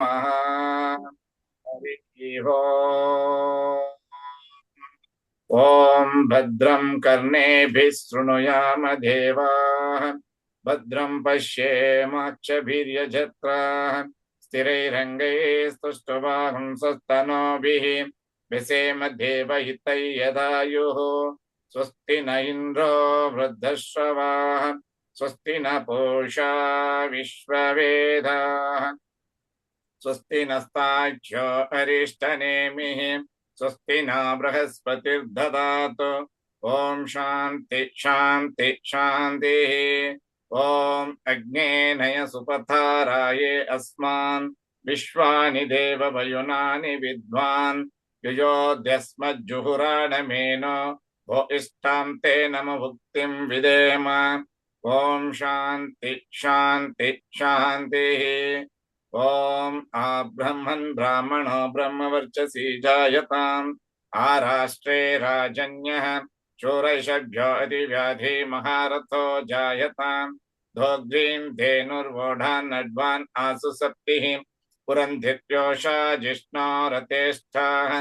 हरिः ओम्। ॐ भद्रं कर्णेभिः शृणुयाम देवाः भद्रं पश्येमाक्षभिर्यजत्राः स्थिरैरङ्गैस्तुष्टुवांसस्तनोभिः व्यसेम देवहितै यदायुः स्वस्ति न इन्द्रो वृद्धश्रवाः स्वस्ति न पूषा विश्ववेदाः स्वस्ति नस्ताख्यो अरिष्टनेमिः स्वस्ति न बृहस्पतिर्ददातु ॐ शान्ति शान्ति शान्तिः ॐ अग्नेनय सुपथाराये अस्मान् विश्वानि देववयुनानि विद्वान् युयोध्यस्मज्जुहुराणमेनो वो इष्टां ते नम भुक्तिं विदेम ॐ शान्ति शान्ति शान्तिः ॐ आब्रह्मन् ब्राह्मणो ब्रह्मवर्चसी जायताम् आराष्ट्रे राजन्यः शूरैषभ्यो अतिव्याधि महारथो जायताम् दोग्ध्रीं धेनुर्वोढान्नड्वान् आसु सप्तिः पुरन्धित्योषा जिष्णो रतेष्ठाः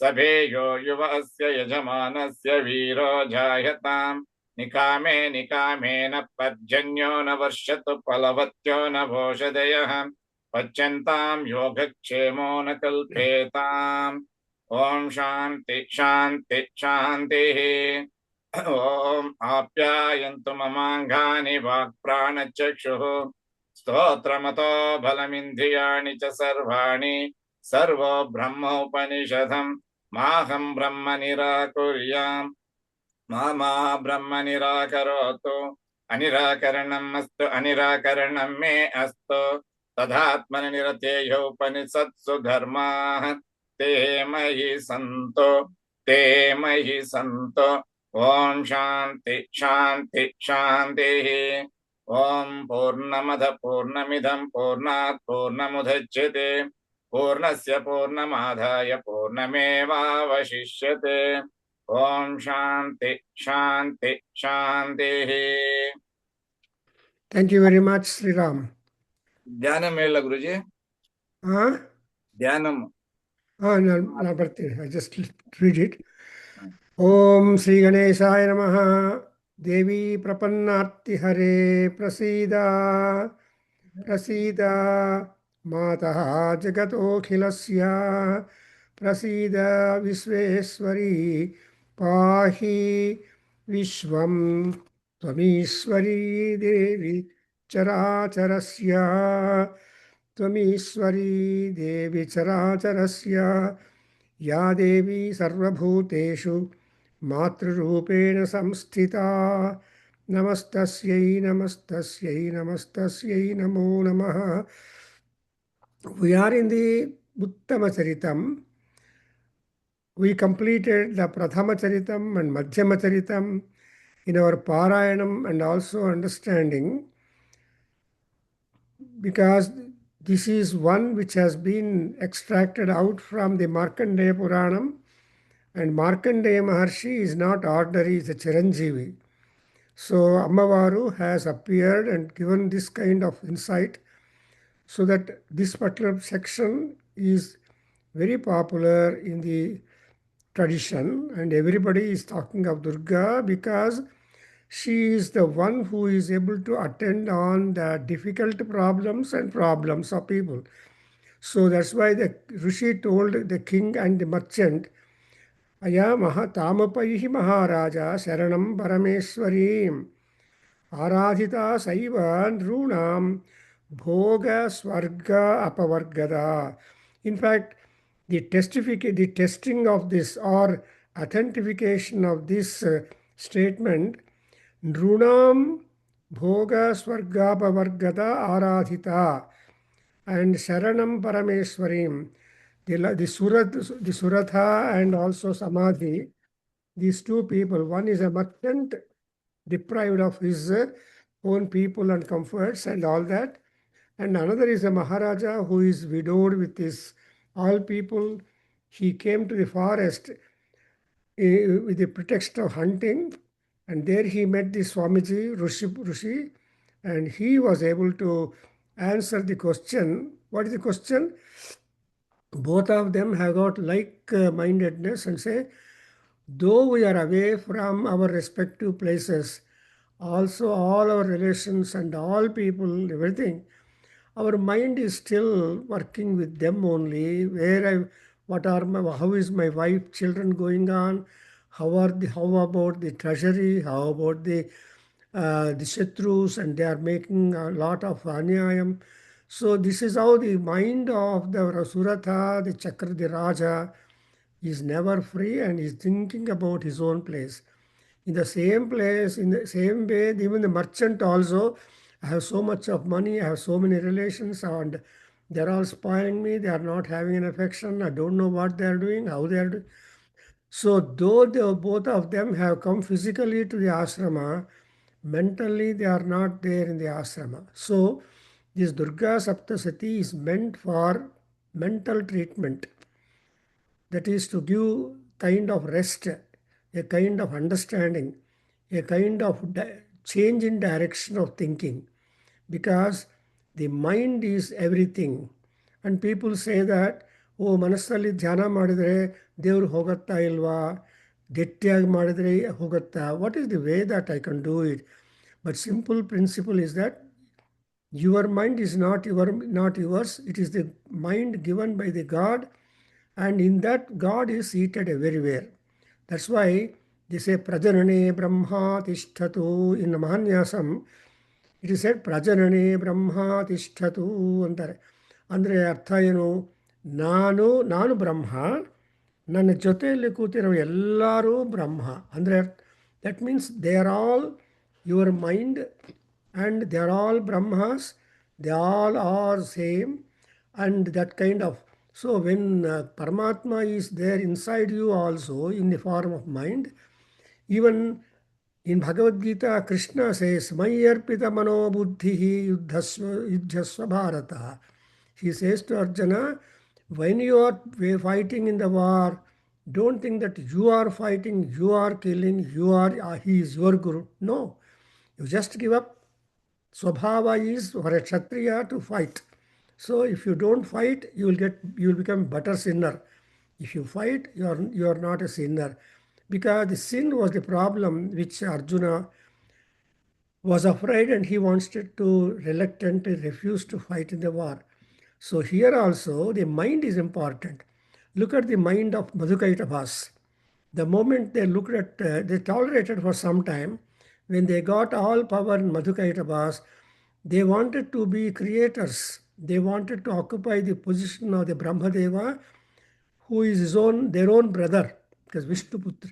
सभेयो युवस्य यजमानस्य वीरो जायताम् निकामे निकामेन पर्जन्यो न वर्षतु फलवत्यो न भोषदयः पच्यन्तां योगक्षेमो न कल्पेताम् ॐ शान्ति शान्ति शान्तिः ॐ आप्यायन्तु ममाङ्गानि वाक्प्राणचक्षुः स्तोत्रमतो बलमिन्द्रियाणि च सर्वाणि सर्वो ब्रह्मोपनिषदम् माहं ब्रह्म निराकुर्याम् मा ब्रह्म निराकरोतु अनिराकरणम् अस्तु अनिराकरणं मे अस्तु तदात्मनिरतेयोपनिषत्सु धर्माः ते मयि सन्तो ॐ शान्ति शान्ति शान्तिः ॐ पूर्णमद पूर्णमिदं पूर्णात् पूर्णमुदच्यते पूर्णस्य पूर्णमादाय पूर्णमेवावशिष्यते ॐ शान्ति शान्ति शान्तिः. Thank you very much, Sri Ram. ಧ್ಯಾನಂ ಹೇಳ ಗುರುಜಿ. ಧ್ಯಾನಂ. No, but I just read it. Om Sri Ganeshaya Namaha. Devi Prapannarti Hare Prasida Prasida Mataha Jagatokhilesya Prasida Visveswari Pahi Vishwam Tvamishwari Devi Characharasya Tvamishwari Devi Characharasya Ya Devi Sarvabhuteshu Matrurupena Samsthita Namastasyai Namastasyai Namastasyai Namo Namaha. We are in the Uttama Charitam. We completed the Prathama Charitam and Madhyama Charitam in our Parayanam and also understanding, because this is one which has been extracted out from the Markandeya Puranam, and Markandeya Maharshi is not ordinary, he is a Chiranjeevi. So Ammavaru has appeared and given this kind of insight, so that this particular section is very popular in the tradition, and everybody is talking of Durga because she is the one who is able to attend on the difficult problems and problems of people. So that's why the Rishi told the king and the merchant, Aya Mahatamapayihi Maharaja Sharanam Parameswarim Aradhita Saiva Nrunam Bhoga Swarga Apavargada. In fact, the testing of this or authentication of this statement, Nrunam Bhoga Swargapavargada Aradhita and Sharanam Parameswarim. The Suratha and also Samadhi, these two people, one is a merchant deprived of his own people and comforts and all that, and another is a Maharaja who is widowed with his all people. He came to the forest with the pretext of hunting, and there he met the Swamiji, Rishi, and he was able to answer the question What is the question? Both of them have got like-mindedness and say, though we are away from our respective places, also all our relations and all people, everything, our mind is still working with them only. How is my wife, children going on? How about the treasury? How about the Shatrus? And they are making a lot of anyayam. So this is how the mind of the Suratha, the Chakra, the Raja, is never free and is thinking about his own place. In the same place, in the same way, even the merchant also, I have so much of money, I have so many relations, and they're all spoiling me, they are not having an affection, I don't know what they are doing, how they are doing. So, though both of them have come physically to the ashrama, mentally they are not there in the ashrama. So, this Durga Saptasati is meant for mental treatment. That is to give kind of rest, a kind of understanding, a kind of change in direction of thinking, because the mind is everything. And people say that, ಓ ಮನಸ್ಸಲ್ಲಿ ಧ್ಯಾನ ಮಾಡಿದರೆ ದೇವ್ರು ಹೋಗುತ್ತಾ ಇಲ್ವಾ, ಗಟ್ಟಿಯಾಗಿ ಮಾಡಿದರೆ ಹೋಗುತ್ತಾ, what is the way that I can do it? But simple principle is that your mind is not yours, it is the mind given by the God, and in that God is seated everywhere. That's why they say prajanane brahma tishtatu in mahanyasam. It is said prajanane brahma tishtatu ಅಂತಾರೆ. ಅಂದರೆ ಅರ್ಥ ಏನು? ನಾನು ಬ್ರಹ್ಮ, ನನ್ನ ಜೊತೆಯಲ್ಲಿ ಕೂತಿರೋ ಎಲ್ಲರೂ ಬ್ರಹ್ಮ. ಅಂದರೆ that means they are all your mind and they are all brahmas, they all are same, and that kind of. So when Paramatma is there inside you also in the form of mind, even in Bhagavad Gita, Krishna says, Mayarpita mano buddhihi yuddhasva bharata. He says to Arjuna, when you are fighting in the war, don't think that you are fighting, you are killing, he is your guru. No, you just give up. Swabhava is for a Kshatriya to fight. So if you don't fight, you will become better sinner. If you fight, you are not a sinner. Because the sin was the problem which Arjuna was afraid, and he wanted to reluctantly refuse to fight in the war. So here also the mind is important. Look at the mind of Madhukaitavas. The moment they looked at, they tolerated for some time. When they got all power in Madhukaitavas, they wanted to be creators. They wanted to occupy the position of the Brahmadeva, who is their own brother, because Vishnuputra.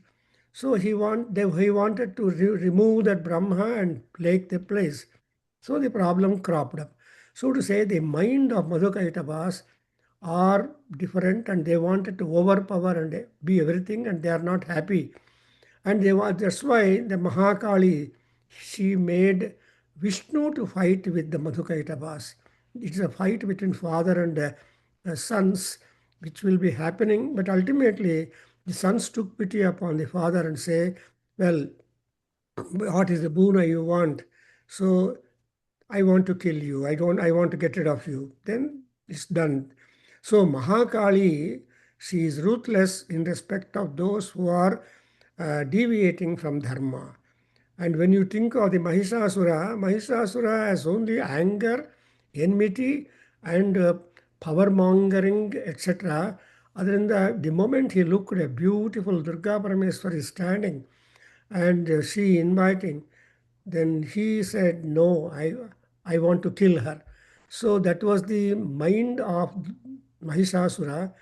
So he wanted to remove that Brahma and take the place. So the problem cropped up. So to say, the mind of Madhukaitavas are different, and they wanted to overpower and be everything, and they are not happy. And that's why the Mahakali, she made Vishnu to fight with the Madhukaitavas. It's a fight between father and sons, which will be happening. But ultimately, the sons took pity upon the father and say, well, what is the boon you want? So I want to kill you. I want to get rid of you. Then it's done. So Mahakali, she is ruthless in respect of those who are deviating from dharma. And when you think of the Mahishasura has only anger, enmity, and power mongering, etc. Other than the moment he looked at a beautiful Durga Parameswari standing, and she inviting, then he said, no, I want to kill her. So that was the mind of Mahishasura.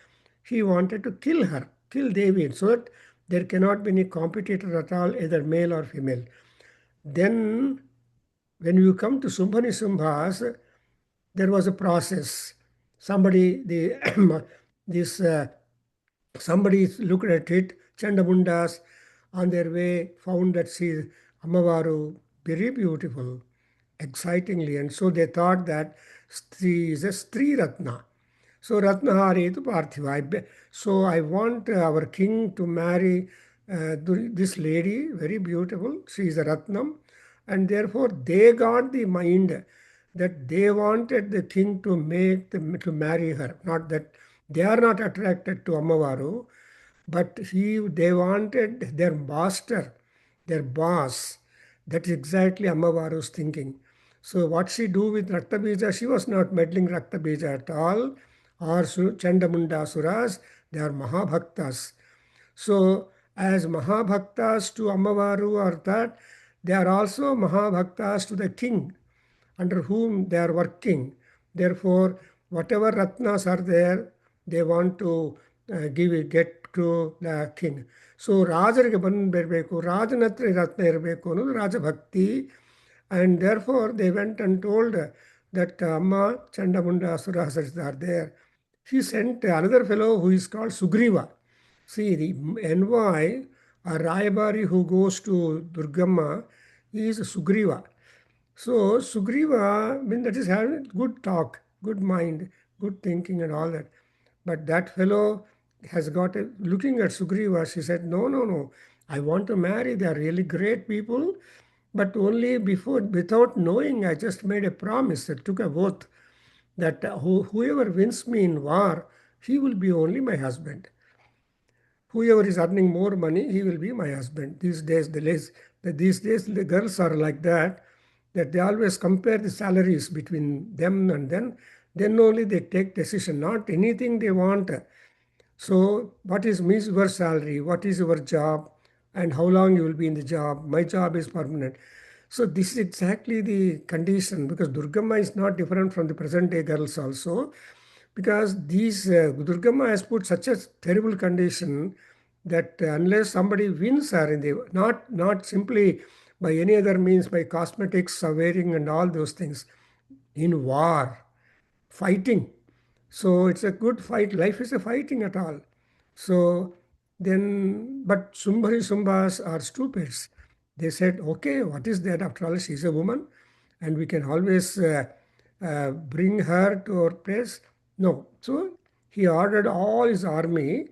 He wanted to kill her, kill Devi, so that there cannot be any competitor at all, either male or female. Then when you come to Sumbhani Sumbhas, there was a process. This somebody looked at it, Chandamundas, on their way found that she is Amavaru, very beautiful, excitingly. And so they thought that she is a Stri Ratna. So Ratnahari to Parthiva. So I want our king to marry this lady, very beautiful. She is a Ratnam. And therefore they got the mind. that they wanted the king to make them to marry her. Not that they are not attracted to Ammavaru, but they wanted their master, their boss. That's exactly Ammavaru's thinking. So what she do with Raktabija, she was not meddling Raktabija at all, or Chandamunda Suras, they are Mahabhaktas. So as Mahabhaktas to Ammavaru are that, they are also Mahabhaktas to the king under whom they are working. Therefore, whatever Ratnas are there, they want to get to the king. So Rajarige ಬಂದಿರಬೇಕು ರಾಜನ ಹತ್ರ ರತ್ನ ಇರಬೇಕು ಅನ್ನೋದು ರಾಜಭಕ್ತಿ. And therefore they went and told that Amma Chandamunda Asuras are there. He sent another fellow who is called Sugriva. See, the envoy or Rayabari who goes to Durgamma is Sugriva. So Sugriva, I mean, that is having good talk, good mind, good thinking and all that. But that fellow has got a, looking at Sugriva, she said, no, no, no, I want to marry. They are really great people. But only before, without knowing, I just made a promise. I took a oath that whoever wins me in war, he will be only my husband. Whoever is earning more money, he will be my husband. These days the girls are like that they always compare the salaries between them, and then only they take decision, not anything they want. So what is your salary? What is your job? And how long you will be in the job? My job is permanent. So this is exactly the condition, because Durgamma is not different from the present day girls also, because these Durgamma has put such a terrible condition that unless somebody wins her in the not simply by any other means, by cosmetics, wearing and all those things, in war, fighting. So it's a good fight. Life is a fighting at all. So then, but Sumbari Sumbas are stupids. They said, okay, what is that? After all, she's a woman and we can always bring her to our place. No. So he ordered all his army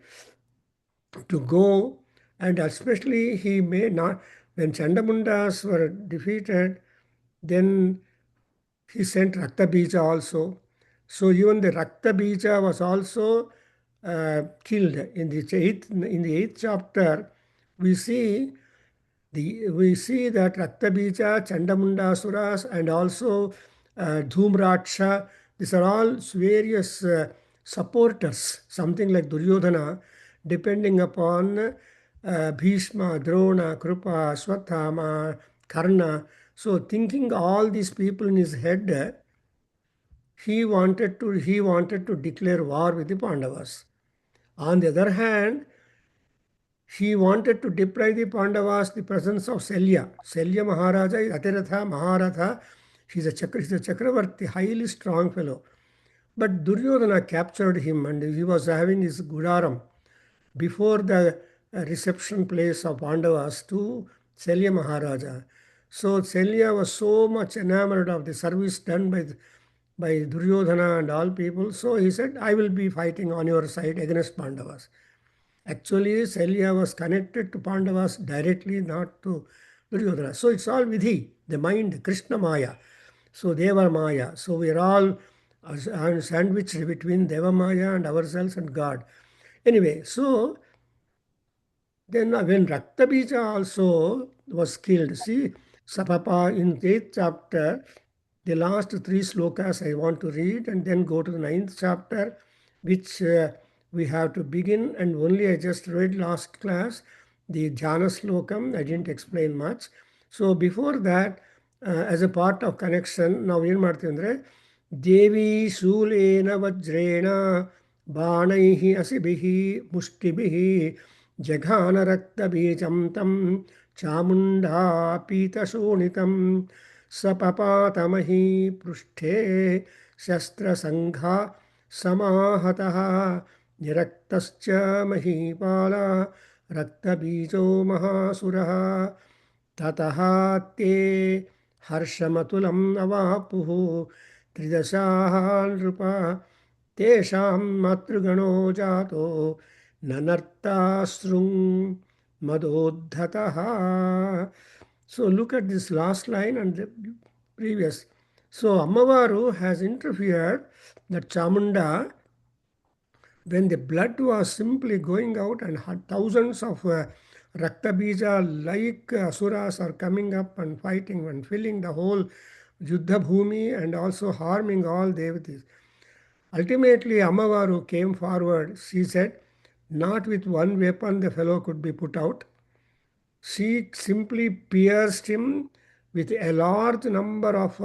to go, and especially he may not, when Chandamundas were defeated, then he sent Raktabija also. So even the Raktabija was also killed. In the eighth chapter, we see that Raktabija, Chandamundasuras, and also Dhumraksha, these are all various supporters, something like Duryodhana, depending upon Bhishma, Drona, Krupa, Swathama, Karna. So thinking all these people in his head, he wanted to declare war with the Pandavas. On the other hand, he wanted to deprive the Pandavas the presence of Selya. Selya Maharaja is Atiratha Maharatha. He's a Chakravarti, highly strong fellow. But Duryodhana captured him and he was having his Gudaram before the reception place of Pandavas to Selya Maharaja. So Selya was so much enamored of the service done by Duryodhana and all people. So he said, I will be fighting on your side against Pandavas. Actually, Selya was connected to Pandavas directly, not to Duryodhana. So it's all Vidhi, the mind, Krishna Maya. So Deva Maya. So we are all sandwiched between Deva Maya and ourselves and God. Anyway, so then when Raktabija also was killed, see, Sapapa in the 8th chapter, the last three slokas I want to read and then go to the 9th chapter, which we have to begin. And only I just read last class, the Jhana slokam, I didn't explain much. So before that, as a part of connection, ನಾವು ಏನು ಮಾಡ್ತೀವಿ ಅಂದರೆ ದೇವಿ ಶೂಲೇನ ವಜ್ರೇಣ ಬಾಣೈಃ ಅಸಿಭಿಃ ಮುಷ್ಟಿಭಿಃ ಜಘಾನರಕ್ತಬೀಜಂ ತಂ ಚಾಮುಂಡಾ ಪೀತಶೋಣಿತಂ ಸಪಪಾತಮಹಿ ಪೃಷ್ಠೇ ಶಸ್ತ್ರಸಂಘಾ ಸಮಾಹತಃ ನಿರಕ್ತಶ್ಚ ಮಹೀಪಾಲ ರಕ್ತಬೀಜೋ ಮಹಾಸುರಃ ततः ते हर्षमतुलम् अवापुः त्रिदशाः नृप तेषां मातृगणो जातो ननर्ताश्रुं मदोद्धतः. So look at this last line and the previous. So Ammavaru has interfered that Chamunda, when the blood was simply going out and thousands of Rakta Bija like Asuras are coming up and fighting and filling the whole Yuddha Bhumi and also harming all Devatis. Ultimately, Ammavaru came forward. She said, not with one weapon the fellow could be put out. She simply pierced him with a large number of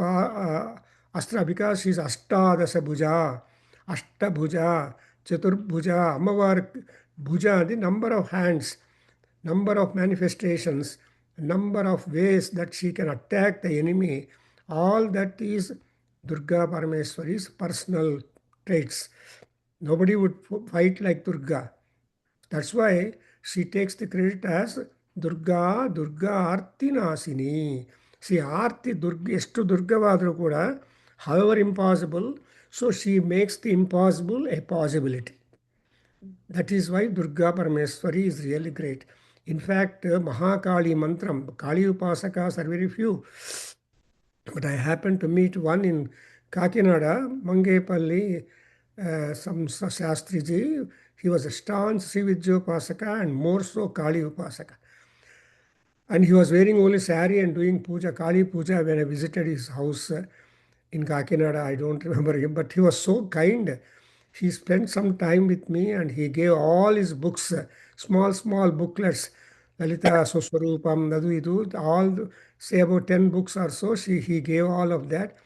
astra because she's Ashtadasa Bhuja, Ashtabhuja, Chaturbhuja, Ammavar Bhuja, the number of hands, number of manifestations, number of ways that she can attack the enemy. All that is Durga Parameswari's personal traits. Nobody would fight like Durga. That's why she takes the credit as Durga, Durga Arti Nasini. See, Arti Durga, ಎಷ್ಟು ದುರ್ಗವಾದರೂ ಕೂಡ, however impossible, so she makes the impossible a possibility. That is why Durga Parameswari is really great. In fact, Mahakali Mantram, Kali Upasakas are very few. But I happened to meet one in Kakinada, Mangepalli, some Shastriji. He was a staunch Srividya Upasaka and more so Kali Upasaka. And he was wearing only sari and doing puja, Kali puja, when I visited his house in Kakinada. I don't remember him, but he was so kind. He spent some time with me and he gave all his books, small booklets, Lalita Soswarupam, Nadu Idu, all, say about 10 books or so. He gave all of that.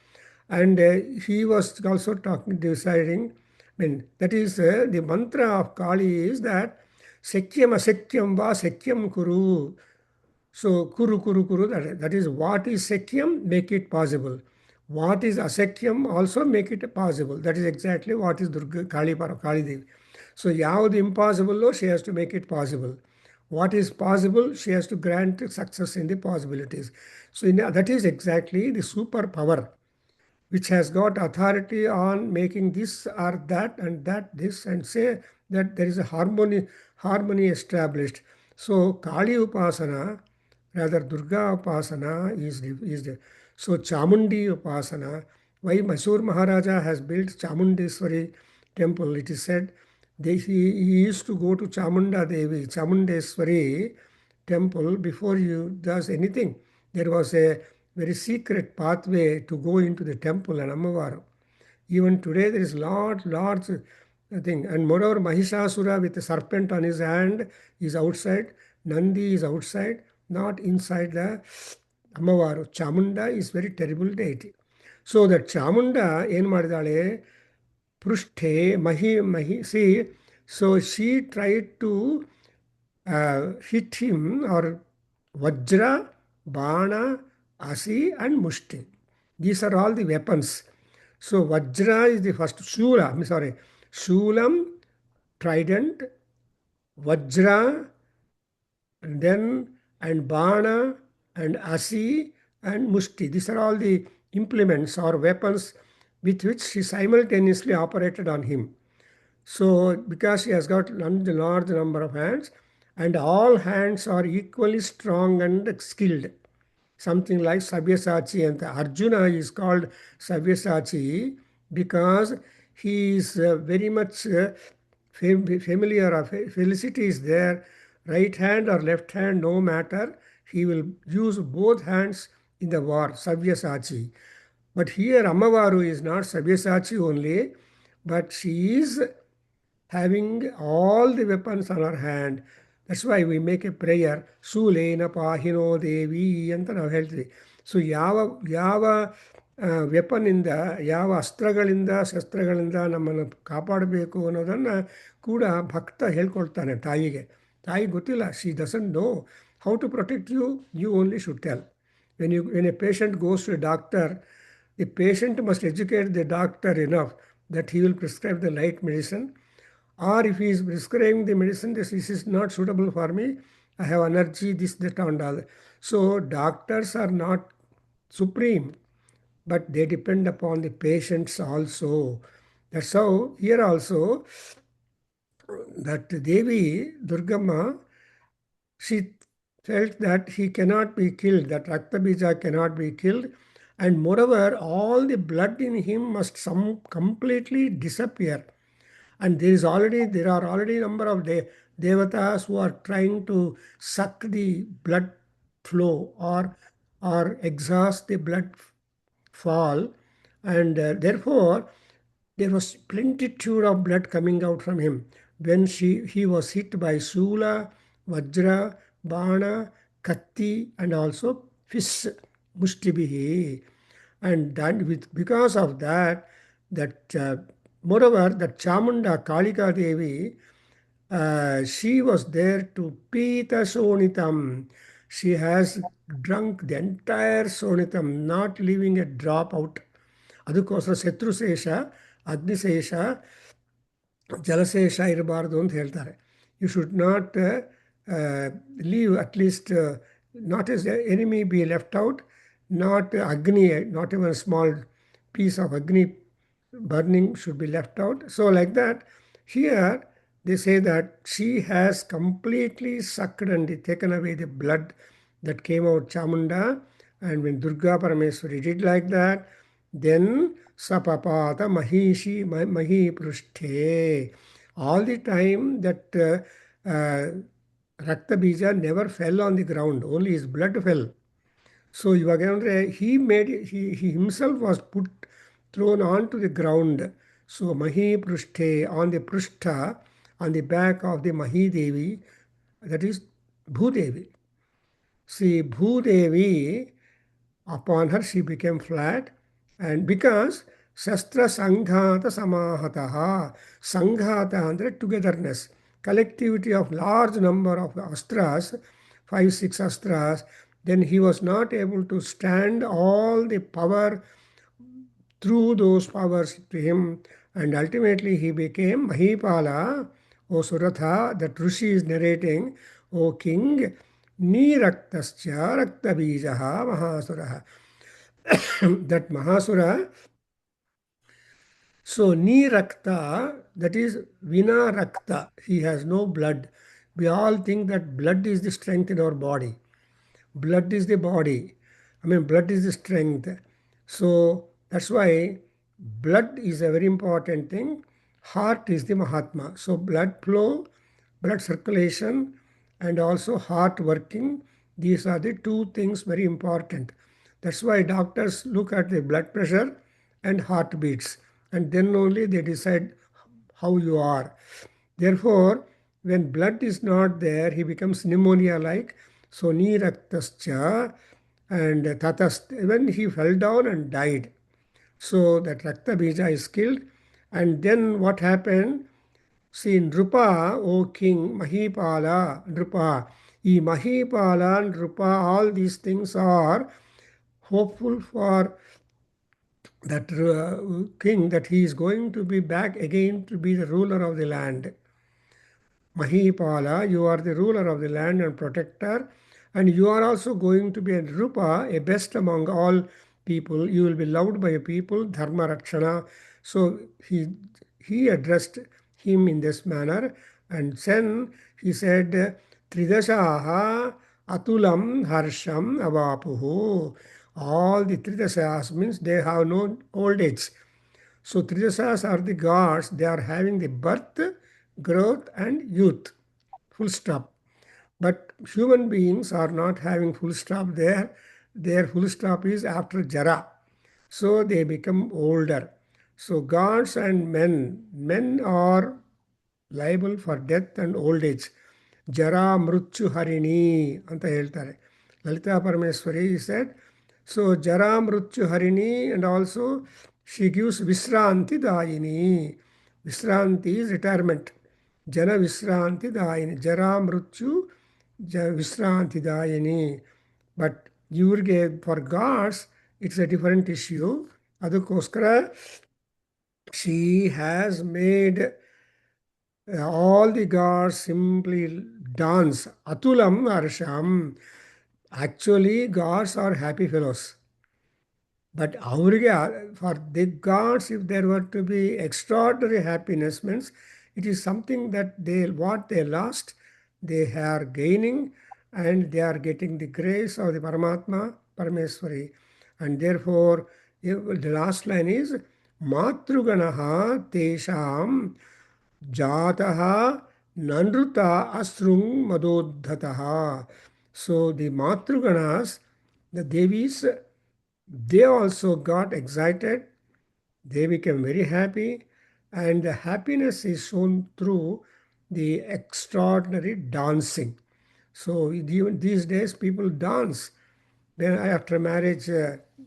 And he was also deciding, I mean, that is the mantra of Kali is that Sekyam Asekyam Va Sekyam Kuru. So Kuru, that is what is Sekyam, make it possible. What is Asekyam, also make it possible. That is exactly what is Durga Kali Devi. So Yaud impossible, she has to make it possible. What is possible, she has to grant success in the possibilities. So that is exactly the superpower which has got authority on making this or that and that this, and say that there is a harmony established. So Kali Upasana, rather Durga Upasana is the so Chamundi Upasana. Why Mysore Maharaja has built Chamundeswari temple? It is said he used to go to Chamunda Devi, Chamundeswari temple before he does anything. There was a very secret pathway to go into the temple and Ammavaru. Even today there is large thing. And moreover, Mahishasura with a serpent on his hand is outside. Nandi is outside, not inside the Ammavaru. Chamunda is very terrible deity. So that Chamunda, ಏನು ಮಾಡಿದಾಳೆ, Prushte, Mahi, see, so she tried to hit him, or Vajra, Bana, Asi, and Mushti. These are all the weapons. So Vajra is the first, Shulam, trident, Vajra, and Bana, and Asi, and Mushti. These are all the implements or weapons with which she simultaneously operated on him. So because she has got a large number of hands, and all hands are equally strong and skilled. Something like Sabyasachi, and Arjuna is called Sabyasachi because he is very much familiar of felicity is there, right hand or left hand, no matter. He will use both hands in the war, Sabyasachi. But here Ammavaru is not Sabyasachi only, but she is having all the weapons on her hand. That's why we make a prayer, Sulena Pahino Devi ಅಂತ ನಾವು ಹೇಳ್ತೀವಿ. So ಯಾವ ವೆಪನ್ನಿಂದ, ಯಾವ ಅಸ್ತ್ರಗಳಿಂದ ಶಸ್ತ್ರಗಳಿಂದ ನಮ್ಮನ್ನು ಕಾಪಾಡಬೇಕು ಅನ್ನೋದನ್ನು ಕೂಡ ಭಕ್ತ ಹೇಳ್ಕೊಳ್ತಾನೆ ತಾಯಿಗೆ. ತಾಯಿ ಗೊತ್ತಿಲ್ಲ, she doesn't know how to protect you, you only should tell. When a patient goes to a doctor, the patient must educate the doctor enough that he will prescribe the right medicine. Or if he is prescribing the medicine, this is not suitable for me, I have allergy, this, that, and all. So doctors are not supreme, but they depend upon the patients also. That's how here also that Devi, Durgamma, she felt that he cannot be killed, that Raktabija cannot be killed, And moreover, all the blood in him must some completely disappear. And there are already number of devatas who are trying to suck the blood flow or exhaust the blood fall, and therefore there was plenitude of blood coming out from him when he was hit by Sula, Vajra, Bana, Katti, and also fish, Mushtibihi. And that because of that, moreover, that Chamunda Kalika Devi, she was there to Pita Sonitam. She has drunk the entire Sonitam, not leaving a drop out. ಅದಕ್ಕೋಸ್ಕರ ಶತ್ರುಶೇಷ ಅಗ್ನಿಶೇಷ ಜಲಶೇಷ ಇರಬಾರ್ದು ಅಂತ ಹೇಳ್ತಾರೆ. You should not leave at least not as enemy be left out, not ಅಗ್ನಿ, not even small piece of agni burning should be left out. So like that, here they say that she has completely sucked and taken away the blood that came out Chamunda. And when Durga Parameswari did like that, then sapapata mahishi mahi prushthe. All the time that Rakta Bija never fell on the ground, only his blood fell. So he himself was thrown onto the ground. So Mahi Prushthe, on the Prushtha, on the back of the Mahi Devi, that is Bhudevi. See, Bhudevi, upon her she became flat, and because Shastra Sanghata Samahataha, Sanghata andre togetherness, collectivity of large number of astras, 5-6 astras, then he was not able to stand all the power through those powers to him, and ultimately he became Mahipala, O Suratha, that Rishi is narrating, O king, Niraktascha Raktabijaha Mahasuraha. That Mahasura, so Nirakta, that is Vina Rakta, he has no blood. We all think that blood is the strength in our body. Blood is the body. Blood is the strength. So that's why blood is a very important thing. Heart is the Mahatma. So blood flow, blood circulation, and also heart working, these are the two things very important. That's why doctors look at the blood pressure and heartbeats, and then only they decide how you are. Therefore, when blood is not there, he becomes pneumonia-like. So niraktascha, and tatast, when he fell down and died. So that Rakta Bija is killed. And then what happened? See, Nrupa, O king, Mahipala, Nrupa. Mahipala, Nrupa, all these things are hopeful for that king, that he is going to be back again to be the ruler of the land. Mahipala, you are the ruler of the land and protector, and you are also going to be a Rupa, a best among all people. You will be loved by a people, Dharma Rakshana. So he addressed him in this manner, and then he said, Tridashaha Atulam Harsham Avapuhu. All the Tridashas means they have no old age. So Tridasas are the gods, they are having the birth, growth, and youth. Full stop. But human beings are not having full stop there. Their full stop is after Jara. So they become older. So gods and men are liable for death and old age. Jara Mrutyu Harini anta ಹೇಳ್ತಾರೆ. Lalita Parameswari said, so Jara Mrutyu Harini, and also she gives Visranti Dayini. Visranti is retirement. Jana Visranti Dayini. Jara Mrutyu Visranti Dayini. But Yurge, for gods, it's a different issue. Adukkoskara she has made all the gods simply dance. Atulam Arsham. Actually, gods are happy fellows. But for the gods, if there were to be extraordinary happiness, means it is something that what they lost, they are gaining, and they are getting the grace of the Paramatma, Parameswari. And therefore, the last line is Matruganaha Tesham Jataha Nandruta Asrung Madodhataha. So the Matruganas, the Devis, they also got excited. They became very happy, and the happiness is shown through the extraordinary dancing. So even these days, people dance. Then after marriage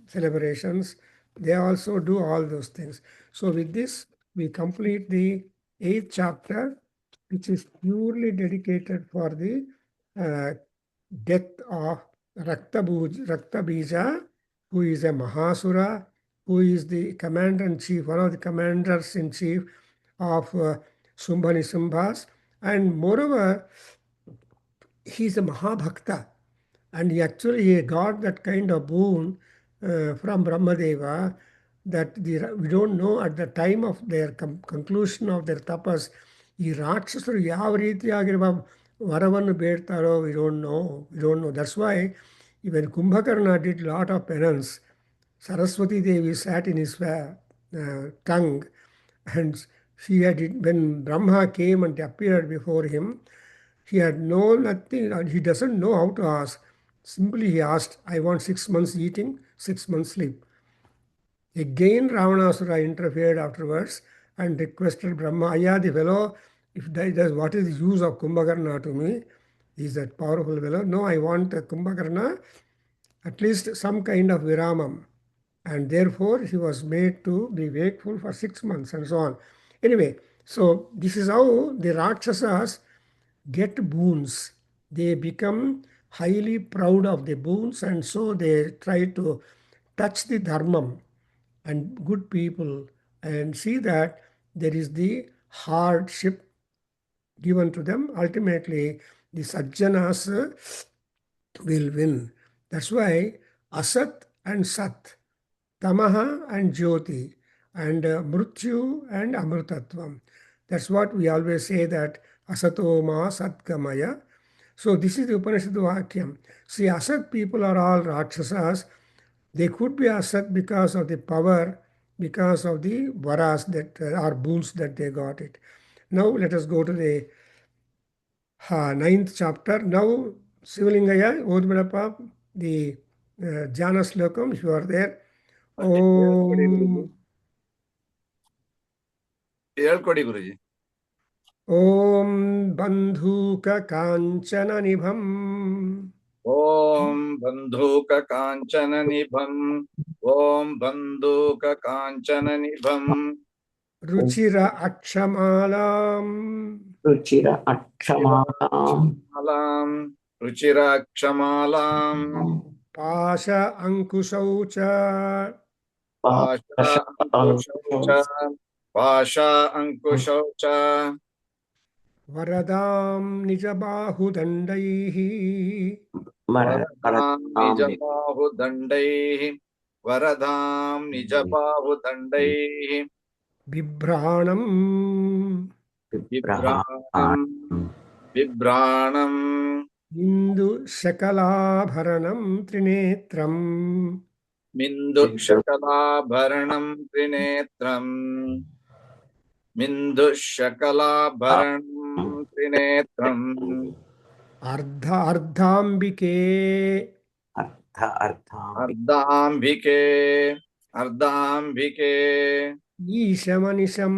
celebrations, they also do all those things. So with this, we complete the eighth chapter, which is purely dedicated for the uh, death of Raktabija, who is a Mahasura, who is the commander-in-chief, one of the commanders-in-chief of Sumbhani Sumbhas. And moreover, he is a Mahabhakta. And he got that kind of boon from Brahmadeva that we don't know at the time of their conclusion of their tapas, ಈ ರಾಕ್ಷಸರು ಯಾವ ರೀತಿಯಾಗಿರುವ ವರವನ್ನು ಬೇಡ್ತಾರೋ we don't know. That's why even Kumbhakarna did lot of penance. Saraswati Devi sat in his tongue, and when Brahma came and appeared before him, he had no nothing, and he doesn't know how to ask. Simply he asked, I want 6 months eating, 6 months sleep. Again, Ravanasura interfered afterwards and requested Brahma, Aya, the fellow, if that does, what is the use of Kumbhakarna to me? Is that powerful fellow? No, I want Kumbhakarna, at least some kind of viramam. And therefore, he was made to be wakeful for 6 months and so on. Anyway, so this is how the Rakshasas get boons. They become highly proud of the boons, and so they try to touch the dharmam and good people and see that there is the hardship given to them. Ultimately, the sajjanas will win. That's why asat and sat, tamaha and jyoti, and mrityu and amrutatvam. That's what we always say, that asato ma satgamaya. So this is the Upanishad Vakyam. See, asat people are all rakshasas. They could be asat because of the power, because of the varas that are boons that they got it. Now let us go to the ninth chapter. Now, Sivalingaya, Odhmadapa, the Jana Slokam, if you are there. ಹೇಳ್ಕೊಡಿ ಗುರುಜಿ. Om ಹೇಳ್ಕೊಡಿ ಗುರುಜಿ. Om Bandhuka Kanchana Nibham ಓಂ ಬಂಧೂಕ ಕಾಂಚನ ನಿಭಂ. ಓಂ ಬಂಧೂಕ ಕಾಂಚನ ನಿಭಂ. Ruchira Akshamalam Ruchira Akshamalam ಕ್ಷಮಾಲಾಂ ರುಚಿರಾಕ್ಷಮಾಲಾಂ. Pasha Ankusaucha Pasha ಅಂಕುಶೌ ಚ. ಪಾಶಾ ಅಂಕುಶೌ ಚ. Varadam Nijabahudandaihi ವರದಾಂ ನಿಜಬಾಹುದಂಡೈಃ. ವರದಾಂ ನಿಜಬಾಹುದಂಡೈಃ. Bibhranam ಬಿಭ್ರಾಣಂ ಬಿಭ್ರಾಣಂ. Indu Shakalabharanam Trinetram ಮಿಂದುಶಕಲಾಭರಣಂ ತ್ರಿನೇತ್ರಂ. ಮಿಂದುಶಕಲಾಭರಣಂ ತ್ರಿನೇತ್ರಂ. Ardhambike ಅರ್ಧಾಂಬಿಕೆ ಅರ್ಧಾಂಬಿಕೆ. Ishamanisham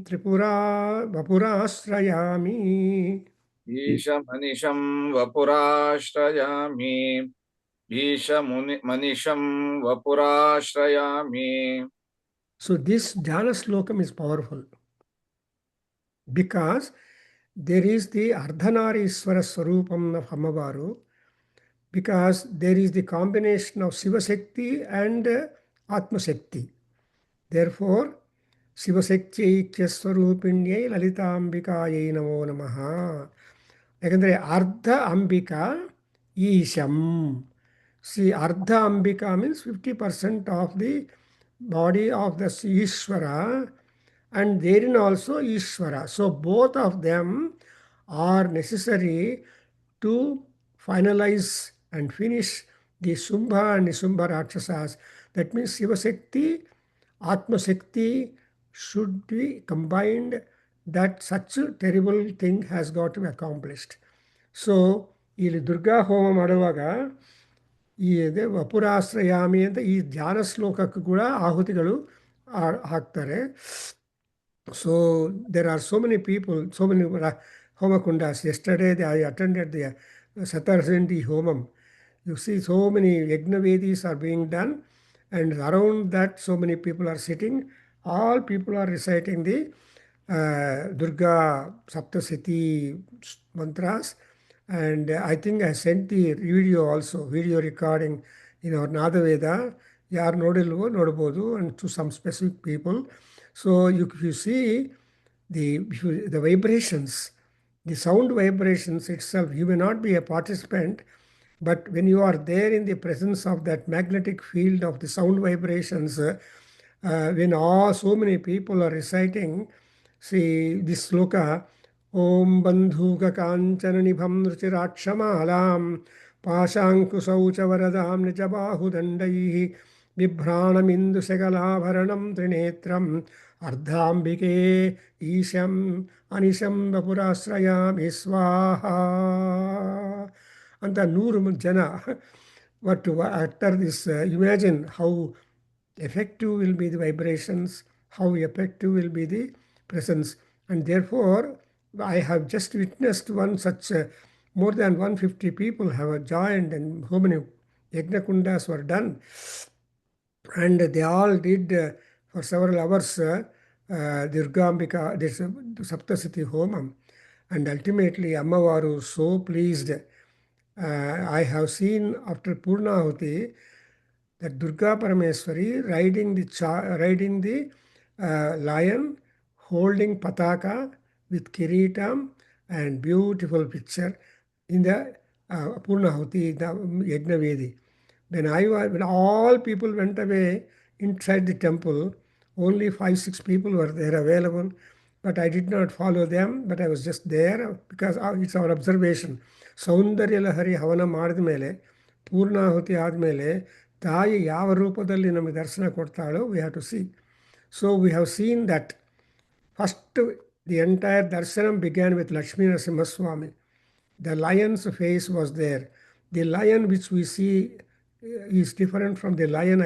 Tripura Vapurasrayami. ಈಶಮನಿಶಂ ವಪುರಾಶ್ರಯಾಮಿ. ಈಶಮನಿಶಂ ವಪುರಾಶ್ರಯಾಮಿ. So this Jnana Slokam is powerful because there is the Ardhanarishwara Swarupam of Amavaru, because there is the combination of Shiva Shakti and Atma Shakti. Therefore, Shiva Shakti Swarupinyai Lalitambikayai Namo Namaha. ಯಾಕಂದರೆ ಅರ್ಧ ಅಂಬಿಕಾ ಈಶಂ. See ಅರ್ಧ Ambika means 50% of the body of the Ishwara, and therein also Ishvara. So both of them are necessary to finalize and finish the Sumbha and Nisumbha Rakshasas. That means Shiva Shakti, Atma Shakti should be combined, that such a terrible thing has got to be accomplished. So ಇಲ್ಲಿ ದುರ್ಗಾ ಹೋಮ ಮಾಡುವಾಗ ಈ ವಪುರಾಶ್ರಯಾಮಿ ಅಂತ ಈ ಧ್ಯಾನ ಶ್ಲೋಕಕ್ಕೂ ಕೂಡ ಆಹುತಿಗಳು ಹಾಕ್ತಾರೆ. So there are so many people, so many homakundas. Yesterday I attended the Satarsendi Homam. You see so many Yajnavedis are being done, and around that so many people are sitting. All people are reciting the Durga Saptasati mantras. And I think I sent the video also, video recording in our Nada Veda. Yaar nodilvo nodabodu, and to some specific people. So you see the vibrations, the sound vibrations itself. You may not be a participant, but when you are there in the presence of that magnetic field of the sound vibrations, when so many people are reciting, see this sloka, Om Bandhuka Kanchananibham Ruchirakshamālam Pāshankusaucha Varadam Nijabahu Dandaihi Vibhranam Segalabharanam Trinetram Ardhambike Isham Anisham Vapurasrayami Swaha. Anta Nooru Jana. But after this, imagine how effective will be the vibrations, how effective will be the presence. And therefore, I have just witnessed one such, more than 150 people have joined, and how many Yajnakundas were done. And they all did for several hours Durgambika, this Saptasati Homam. And ultimately, Ammavaru so pleased. I have seen after Purnahuti that Durga Parameswari riding the lion, holding pataka with kiritam, and beautiful picture in the Purnahuti, the Yajnavedi. When all people went away inside the temple, only 5-6 people were there available, but I did not follow them, but I was just there because it's our observation. Saundarya Lahari Havana ಮಾಡಿದ ಮೇಲೆ, ಪೂರ್ಣಾಹುತಿ ಆದಮೇಲೆ ತಾಯಿ ಯಾವ ರೂಪದಲ್ಲಿ ನಮಗೆ ದರ್ಶನ ಕೊಡ್ತಾಳೋ we have to see. So we have seen that first the entire darshanam began with Lakshmi Narasimha Swami. The lion's face was there. The lion which we see is different from the lion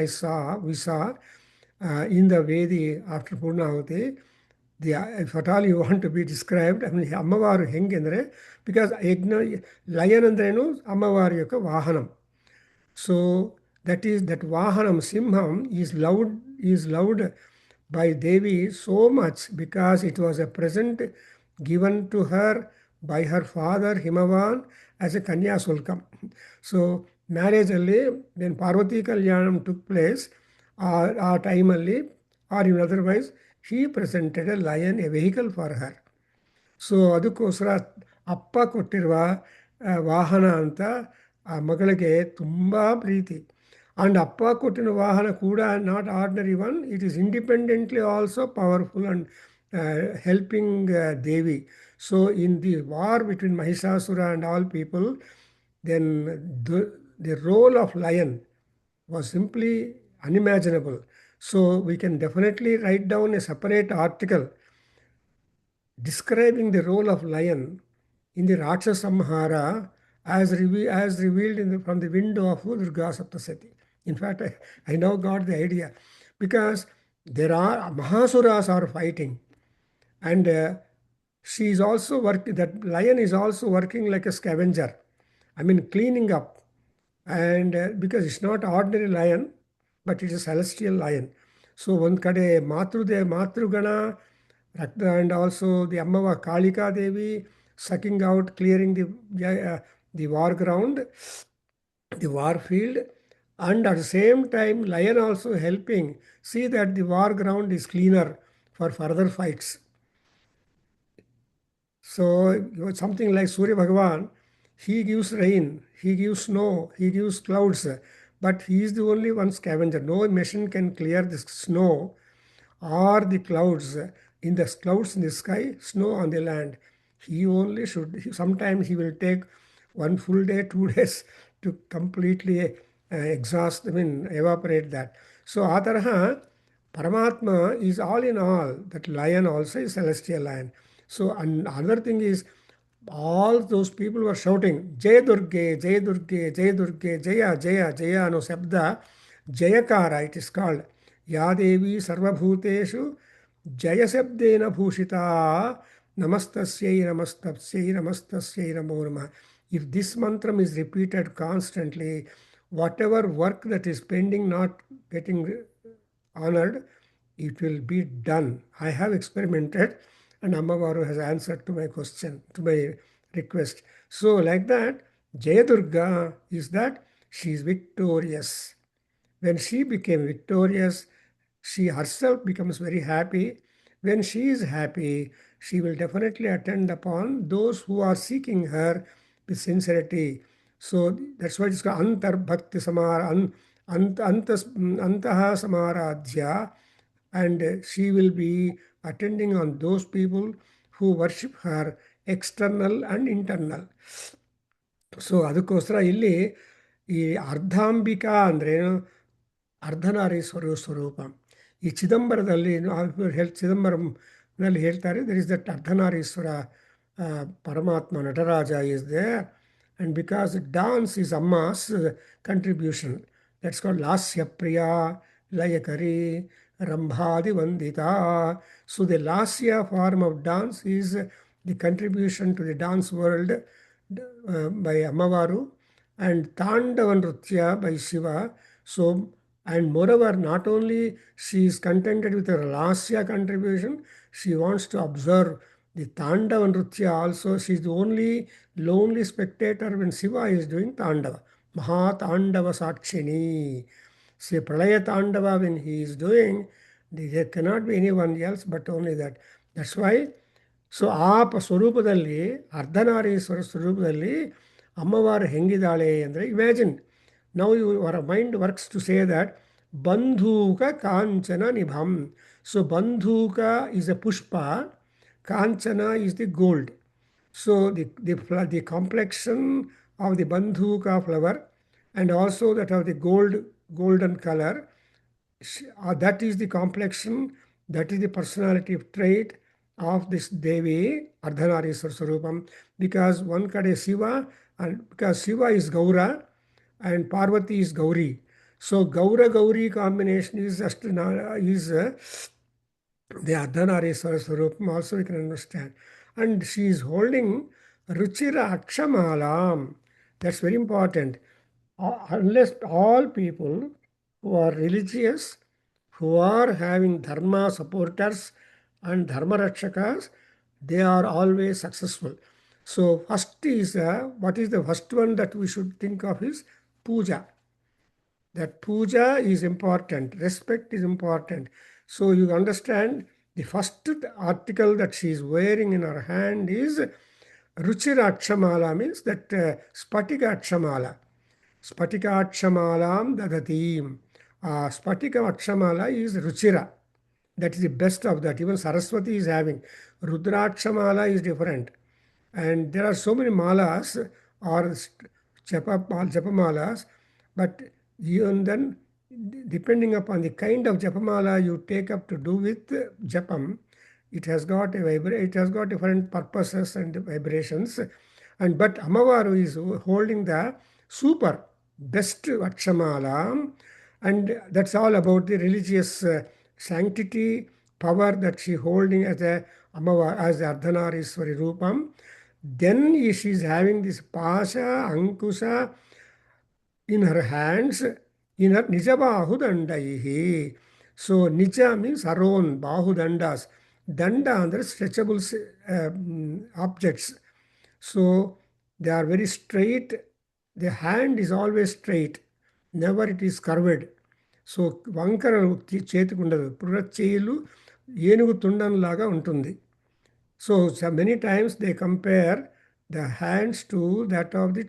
we saw in the Vedi after Purnahuti. If at all you want to be described, I mean, Ammavaru hengendre, because lion andrenu Ammavaru yokka vahanam. So that vahanam, Simham, is loved by Devi so much because it was a present given to her by her father Himavan as a Kanya Sulkam. So marriage alli, when Parvati Kalyanam took place, our time alli, or in otherwise, he presented a lion, a vehicle for her. So ಅದಕ್ಕೋಸ್ಕರ ಅಪ್ಪ ಕೊಟ್ಟಿರುವ ವಾಹನ ಅಂತ ಆ ಮಗಳಿಗೆ ತುಂಬ ಪ್ರೀತಿ. And ಅಪ್ಪ ಕೊಟ್ಟಿನ ವಾಹನ ಕೂಡ not ordinary one, it is independently also powerful and helping Devi. So in the war between Mahishasura and all people, then the role of lion was simply unimaginable. So we can definitely write down a separate article describing the role of lion in the Rakshasa Samhara as revealed from the window of Durga Saptasati. In fact, I now got the idea, because there are Mahasuras are fighting, and she is also working. That lion is also working like a scavenger. I mean, cleaning up, and because it's not ordinary lion, but it is a celestial lion. So one kade Matrugana, and also the Ammava Kalika Devi sucking out, clearing the war ground, the war field. And at the same time, lion also helping see that the war ground is cleaner for further fights. So something like Surya Bhagavan, he gives rain, he gives snow, he gives clouds, but he is the only one scavenger. No machine can clear the snow or the clouds in the sky, snow on the land. He only should. Sometimes he will take 1 full day, 2 days to completely exhaust, evaporate that. So Ataraha, Paramatma is all in all. That lion also is celestial lion. So another thing is, all those people were shouting, Jai Durge, Jai Durge, Jai Durge, Jaya, Jaya, Jaya, no Sabda, Jayakara it is called. Yadevi Sarvabhuteshu, Jaya Sabdena Bhushita, Namastasyai, Namastasyai, Namastasyai, Namo Namah. If this mantra is repeated constantly, whatever work that is pending, not getting honored, it will be done. I have experimented, and Ammavaru has answered to my question, to my request. So, like that, Jaya Durga is that she is victorious. When she became victorious, she herself becomes very happy. When she is happy, she will definitely attend upon those who are seeking her with sincerity. So that's why it's called Antar Bhakti Samara, Antaha Samaradhya, and she will be attending on those people who worship her external and internal. So ಅದಕ್ಕೋಸ್ಕರ ಇಲ್ಲಿ ಈ ಅರ್ಧಾಂಬಿಕಾ ಅಂದ್ರೇನು, ಅರ್ಧನಾರೀಶ್ವರ ಸ್ವರೂಪ. ಈ ಚಿದಂಬರದಲ್ಲಿ ಚಿದಂಬರಂನಲ್ಲಿ ಹೇಳ್ತಾರೆ, there is that Ardhanarishvara ಪರಮಾತ್ಮ Nataraja is there, and because dance is Amma's contribution, that's called Lasya Priya, Layakari, Rambhadi Vandita. So the Lasya form of dance is the contribution to the dance world by Ammavaru, and Tandava Nritya by Shiva. So, and moreover, not only she is contented with her Lasya contribution, she wants to observe the Tandava Nritya also. She is the only lonely spectator when Shiva is doing Tandava. Mahatandava Sakshini. See, Pralaya Tandava when he is doing, there cannot be anyone else but only that. That's why. So ಆ ಸ್ವರೂಪದಲ್ಲಿ, ಅರ್ಧನಾರೀಶ್ವರ ಸ್ವರೂಪದಲ್ಲಿ ಅಮ್ಮವಾರು ಹೆಂಗಿದ್ದಾಳೆ ಅಂದರೆ, imagine now your mind works to say that ಬಂಧೂಕ ಕಾಂಚನ ನಿಭಂ. So ಬಂಧೂಕ ಈಸ್ ಎ ಪುಷ್ಪ, ಕಾಂಚನ is the gold. So the complexion of the ಬಂಧೂಕ flower and also that of the golden color, that is the complexion, that is the personality trait of this Devi, Ardhanarishwar Swarupam, because one kade Shiva, and because Shiva is Gaura and Parvati is Gauri. So Gaura Gauri combination is just the Ardhanarishwar Swarupam also we can understand. And she is holding Ruchira Akshamalam. That's very important. Unless all people who are religious, who are having dharma supporters and dharma rakshakas, they are always successful. So first is what is the first one that we should think of is puja. That puja is important, respect is important. So you understand the first article that she is wearing in her hand is Ruchira Akshamala, means that Spatika Akshamala. Spatika Akshamalam Dadatim. Spatika Akshamala is Ruchira. That is the best of that. Even Saraswati is having. Rudrakshamala is different. And there are so many malas or japamalas, but even then, depending upon the kind of japamala you take up to do with japam, it has got it has got different purposes and vibrations. And but Ammavaru is holding the super best Akshamala, and that's all about the religious sanctity, power that she holding as a Ammavaru, as the Ardhanarishwari Rupam. Then she is having this Pasha, Ankusha in her hands, in her Nijabahu Dandaihi. So Nija means her own Bahu Dandas. Danda under stretchable objects. So they are very straight. The hand is always straight. Never it is curved. So వంకర చేతికి ఉండదు. పురచేయులు ఏనుగు తుండంలాగా ఉంటుంది. So many times they compare the hands to that of the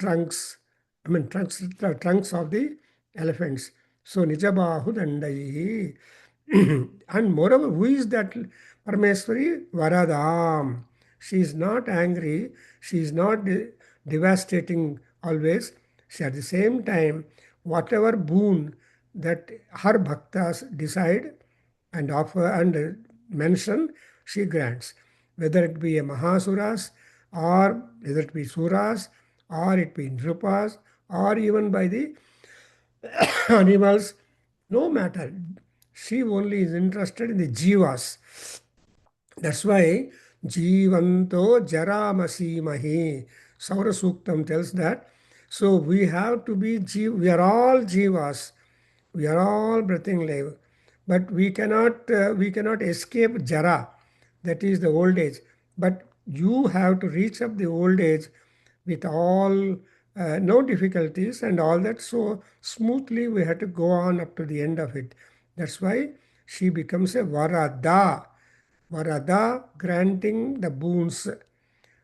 trunks of the elephants. So Nijabahu Dandaihi. And moreover, who is that Parameswari? Varadam. She is not angry. She is not devastating always. She, at the same time, whatever boon that her bhaktas decide and offer and mention, she grants. Whether it be a Mahasuras, or whether it be Suras, or it be Nrupas, or even by the animals, no matter. She only is interested in the jivas. That's why Jivanto Jaramasimahi. Saura Suktam tells that. So we have to be we are all jivas. We are all breathing life. But we cannot escape Jara. That is the old age. But you have to reach up the old age with all no difficulties and all that. So smoothly we have to go on up to the end of it. That's why she becomes a Varada. Varada, granting the boons.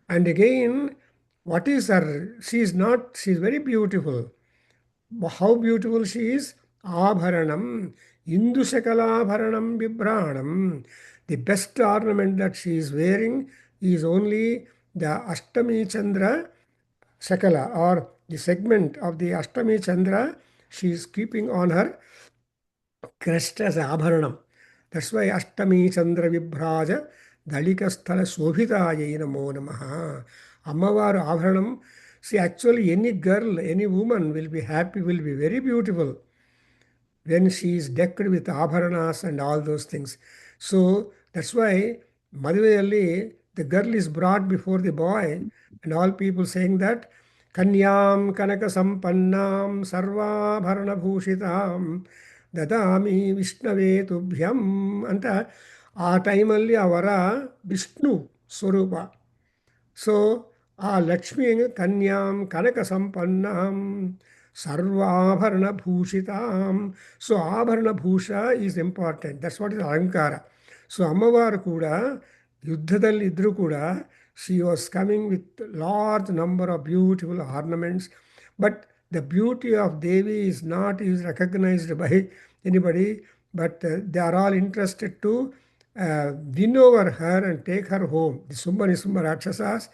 And again, what is her? She is not, she is very beautiful. How beautiful she is? Abharanam, Indushakalabharanam Vibranam. The best ornament that she is wearing is only the Ashtami Chandra Sakala, or the segment of the Ashtami Chandra she is keeping on her crest as Abharanam. That's why Ashtami Chandra Vibhraja Dalikasthala Shobhitayai Namo Namaha. Ammavaru Abharanam. See, actually, any girl, any woman will be happy, will be very beautiful when she is decked with abharanas and all those things. So that's why Madhuvayalli, the girl is brought before the boy, and all people saying that Kanyam Kanaka Sampannam Sarvabharana Bhushitam Dadami Vishnave Tubhyam anta ಆ ಟೈಮಲ್ಲಿ ಅವರ ವಿಷ್ಣು ಸ್ವರೂಪ. So ಆ ಲಕ್ಷ್ಮಿ ಕನ್ಯಾಂ ಕನಕ ಸಂಪನ್ನಂ ಸರ್ವಾಭರಣ ಭೂಷಿತಾಂ. So ಆಭರಣ ಭೂಷ is important. That's what is ಅಲಂಕಾರ. So ಅಮ್ಮವಾರು ಕೂಡ ಯುದ್ಧದಲ್ಲಿದ್ದರೂ ಕೂಡ she was coming with large number of beautiful ornaments. But the beauty of Devi is recognized by anybody, but they are all interested to win over her and take her home. The Sumbha Nisumba Rakshasas,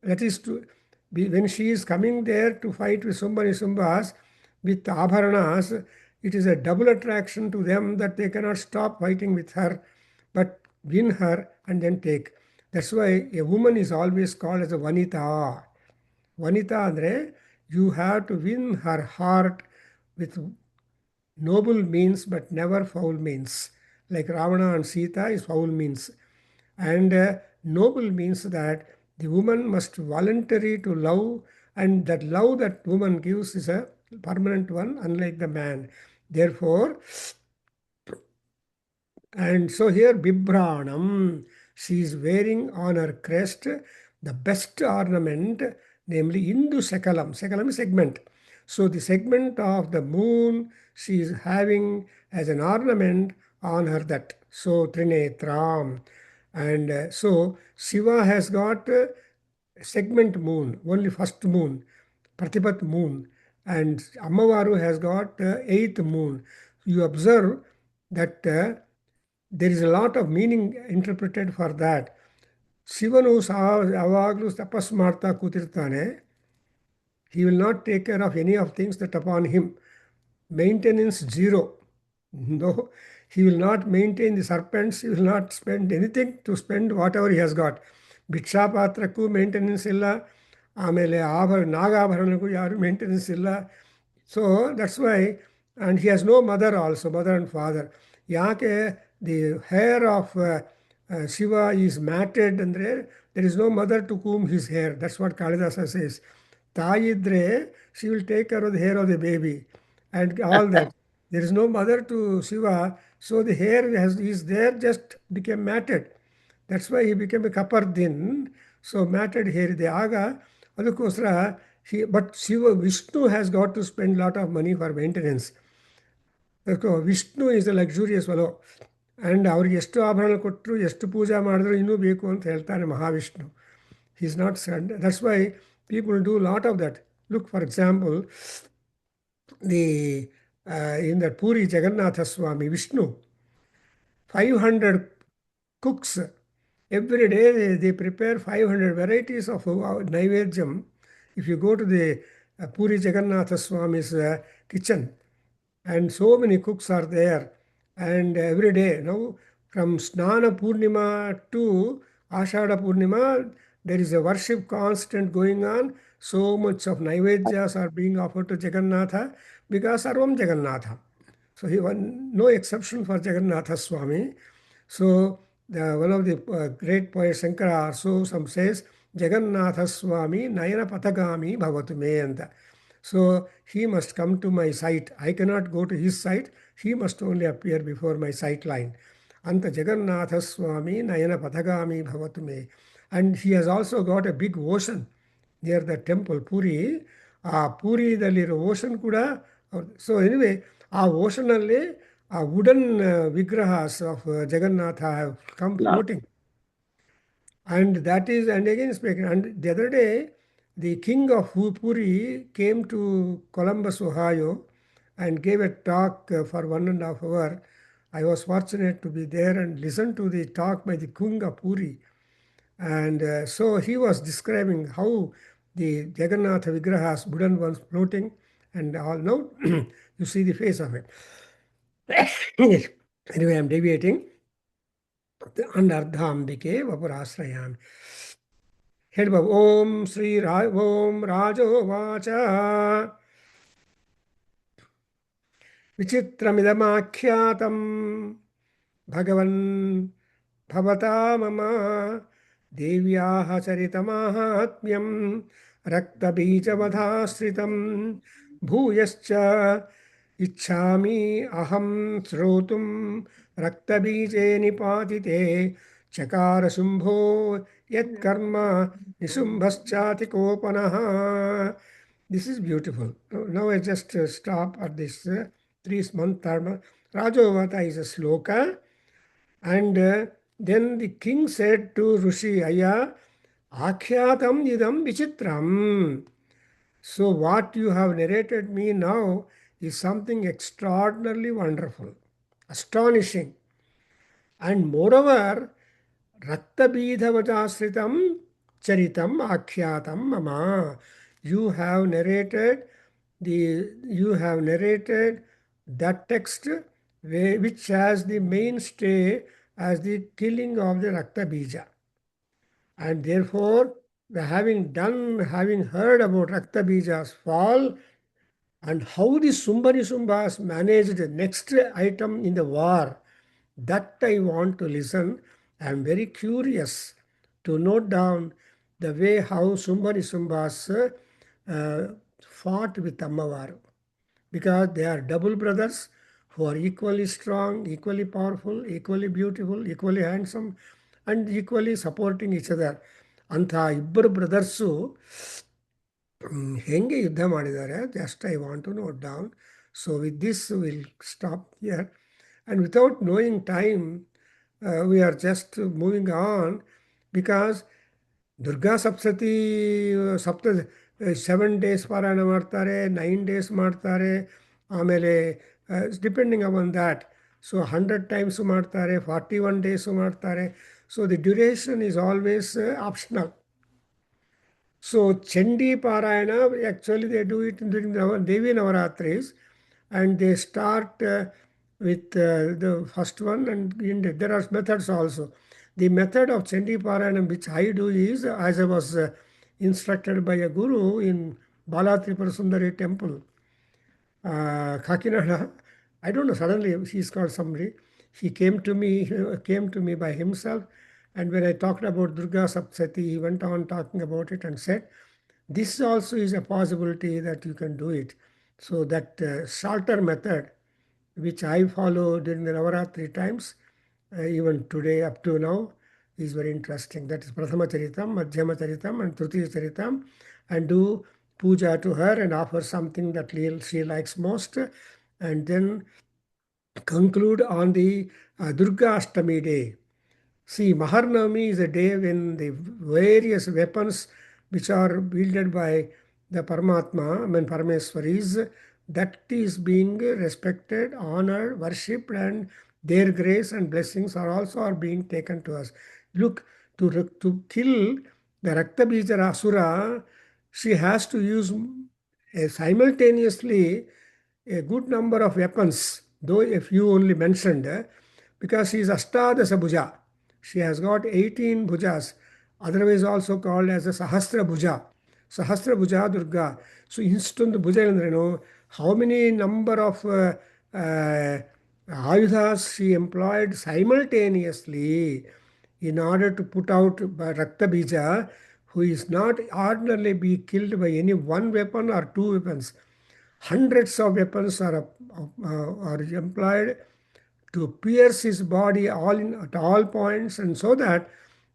that is to be, when she is coming there to fight with Sumbha Nisumbas with Abharanas, it is a double attraction to them that they cannot stop fighting with her, but win her and then take. That's why a woman is always called as a Vanita. Vanita andre, you have to win her heart with noble means but never foul means. Like Ravana and Sita is foul means. And noble means that the woman must voluntary to love, and that love that woman gives is a permanent one, unlike the man. Therefore, and so here Bibranam, she is wearing on her crest the best ornament, namely Indu Sakalam. Sakalam is segment. So the segment of the moon she is having as an ornament on her that. So Trinetram. And so Shiva has got segment moon, only first moon, Pratipat moon. And Ammavaru has got eighth moon. You observe that there is a lot of meaning interpreted for that. ಶಿವನು ಯಾವಾಗಲೂ ತಪಸ್ ಮಾಡ್ತಾ ಕೂತಿರ್ತಾನೆ. He will not take care of any of things that upon him. Maintenance zero. No, he will not maintain the serpents. He will not spend anything to spend whatever he has got. ಭಿಕ್ಷಾಪಾತ್ರಕ್ಕೂ maintenance ಇಲ್ಲ, ಆಮೇಲೆ ನಾಗಾಭರಣಕ್ಕೂ ಯಾರು maintenance ಇಲ್ಲ. So that's why, and he has no mother also, mother and father. ಯಾಕೆ the hair of Shiva is matted ಅಂದರೆ there is no mother to comb his hair. That's what Kalidasa says. Taayidre, she will take care of the hair of the baby and all that. There is no mother to Shiva, so the hair is there, just became matted. That's why he became a kapardin. So matted hair ಇದೆ. ಆಗ ಅದಕ್ಕೋಸ್ಕರ but Shiva, Vishnu has got to spend a lot of money for maintenance. Vishnu is a luxurious fellow. And ಅವ್ರಿಗೆ ಎಷ್ಟು ಆಭರಣ ಕೊಟ್ಟರು, ಎಷ್ಟು ಪೂಜೆ ಮಾಡಿದ್ರು ಇನ್ನೂ ಬೇಕು ಅಂತ ಹೇಳ್ತಾನೆ Mahavishnu. He is not sad. That's why people do lot of that. Look for example, in that Puri Jagannatha Swami, Vishnu, 500 cooks. Every day they prepare 500 varieties of Naivedyam If you go to the Puri Jagannatha Swami's kitchen, and so many cooks are there, and every day, now from Snana Purnima to Ashada Purnima, there is a worship constant going on. So much of Naivedyas are being offered to Jagannatha because Sarvam Jagannatha. So he won no exception for Jagannatha Swami. So one of the great poets, Shankara, also some says, Jagannatha Swami Nayana Patagami Bhavatu Me anta. So he must come to my sight. I cannot go to his sight. He must only appear before my sight line. Anta Jagannatha Swami Nayana Patagami Bhavatu Me. And he has also got a big ocean near the temple, Puri. ಆ ಪೂರಿದಲ್ಲಿರೋ ocean ಕೂಡ so anyway ಓಷನಲ್ಲಿ ಆ wooden ವಿಗ್ರಹಸ್ of Jagannath have come floating. And that is, and again speaking, and the other day, the king of Puri came to Columbus, Ohio, and gave a talk for 1.5 hours. I was fortunate to be there and listen to the talk by the king of Puri. And so he was describing how the Jagannatha Vigrahas, wooden ones floating, and all. Now you see the face of it. Anyway, I'm deviating. And Ardhambike Vapurasrayam. Head of Om Sri Om Rajo Vacha Vichitramidamakhyatam Bhagavan Bhavata Mama Devyaha Charitamahatmyam Raktabijavadhasritam Bhuyascha Ichhami Aham Srotum Raktabije Nipatite Chakara Sumbho Yat Karma Nisumbhaschati Kopanaha. This is beautiful. Now I just stop at this 3-month term. Rajovata is a sloka. And then the king said to Rishi, Aya, Akhyatam idam vichitram. So what you have narrated me now is something extraordinarily wonderful, astonishing. And moreover, Raktabidhavajasritam charitam akhyatam mama. You have narrated that text which has the mainstay as the killing of the Rakta Bija. And therefore, having heard about Rakta Bija's fall and how the Sumbas managed the next item in the war, that I want to listen. I am very curious to note down the way how Sumbas fought with Ammavaru. Because they are double brothers who are equally strong, equally powerful, equally beautiful, equally handsome, and equally supporting each other. ಅಂಥ ಇಬ್ಬರು brothers ಹೆಂಗೆ ಯುದ್ಧ ಮಾಡಿದ್ದಾರೆ, just I want to note down. So with this will stop here. And without knowing time, we are just moving on because Durga Saptasati 7 days ಪಾರಾಯಣ ಮಾಡ್ತಾರೆ, 9 days ಮಾಡ್ತಾರೆ, ಆಮೇಲೆ depending upon that. So 100 times ಮಾಡ್ತಾರೆ, 41 days ಮಾಡ್ತಾರೆ. So the duration is always optional. So Chandi Parayana, actually they do it during the Devi Navaratris, and they start with the first one, and there are methods also. The method of Chandi Parayana which I do is, as I was instructed by a guru in Bala Tripura Sundari temple, Kakinada. I don't know, suddenly he's called somebody. He came to me by himself, and when I talked about Durga Saptasati, he went on talking about it and said, this also is a possibility that you can do it. So that shorter method, which I follow during the Navaratri times, even today up to now, is very interesting. That is Prathama Charitam, Madhyama Charitam, and Tritiya Charitam, and do puja to her and offer something that she likes most, and then conclude on the Durga Ashtami day. See, Maharnavami is a day when the various weapons which are wielded by the Paramatma, Parameswaris, that is being respected, honored, worshipped, and their grace and blessings are being taken to us. Look, to kill the Raktabija Asura, she has to use simultaneously a good number of weapons, though a few only mentioned, because she is Ashtadasa Bhuja. She has got 18 bhujas, otherwise also called as a Sahasra Bhuja. Sahasra Bhuja Durga. So, instant Bhuja, how many number of ayudhas she employed simultaneously in order to put out Rakta Bija, who is not ordinarily be killed by any one weapon or two weapons. Hundreds of weapons are employed to pierce his body at all points, and so that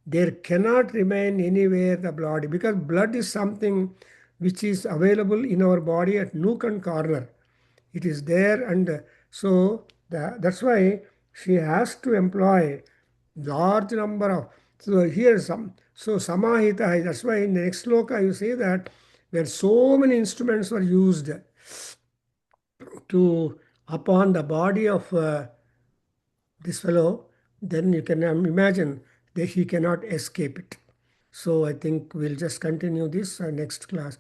there cannot remain anywhere the blood, because blood is something which is available in our body at nook and corner. It is there, and so that's why she has to employ large number of. So here so samahita. That's why in the next sloka you say that where so many instruments were used to upon the body of this fellow, then you can imagine that he cannot escape it. So I think we'll just continue this next class.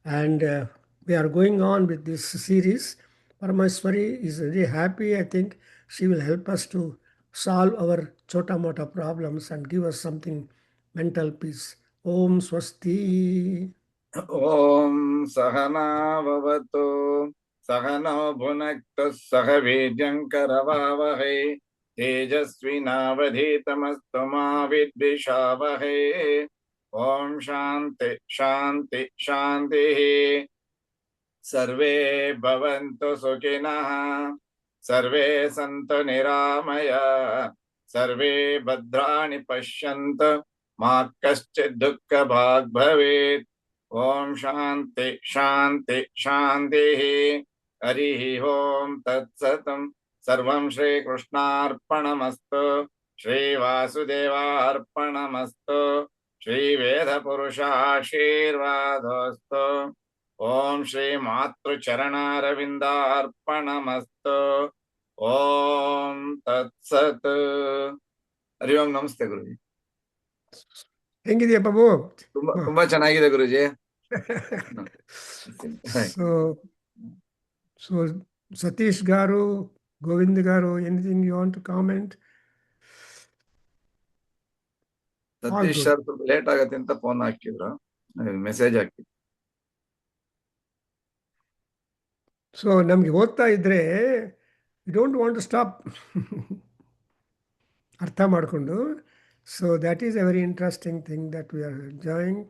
And we are going on with this series. Paramaswari is very happy. I think she will help us to solve our chota mota problems and give us something mental peace. Om Swasti. ॐ सहना भवतु सहनो भुनक्तु सह वीर्यङ्करवावहै तेजस्विनावधीतमस्तु मा विद्विषावहै ॐ शान्ति शान्ति शान्तिः सर्वे भवन्तु सुखिनः सर्वे सन्तु निरामयाः सर्वे भद्राणि पश्यन्तु मा कश्चित् दुःखभाग् भवेत् ॐ शान्ति शान्ति शान्तिः हरिः ॐ तत्सतं सर्वं श्रीकृष्णार्पणमस्तु श्रीवासुदेवार्पणमस्तु श्रीवेदपुरुषाशीर्वादोऽस्तु ॐ श्रीमातृचरणारविन्दार्पणमस्तु ॐ तत्सत् हरि ओಂ ನಮಸ್ತೆ ಗುರುಜಿ. ಹೆಂಗಿದೆಯಾ ಬಾಬು? ತುಂಬಾ ಚೆನ್ನಾಗಿದೆ ಗುರುಜಿ. So Satish Garu, Govind Garu, anything you want to comment? Satish sir ಸ್ವಲ್ಪ ಲೇಟ್ ಆಗತ್ತೆ ಅಂತ ಫೋನ್ ಹಾಕಿದ್ರು, ಮೆಸೇಜ್ ಹಾಕಿದ್ರು. ಸೊ ನಮ್ಗೆ ಓದ್ತಾ ಇದ್ರೆ we don't want to stop. ಅರ್ಥ ಮಾಡಿಕೊಂಡು. So that is a very interesting thing that we are enjoying.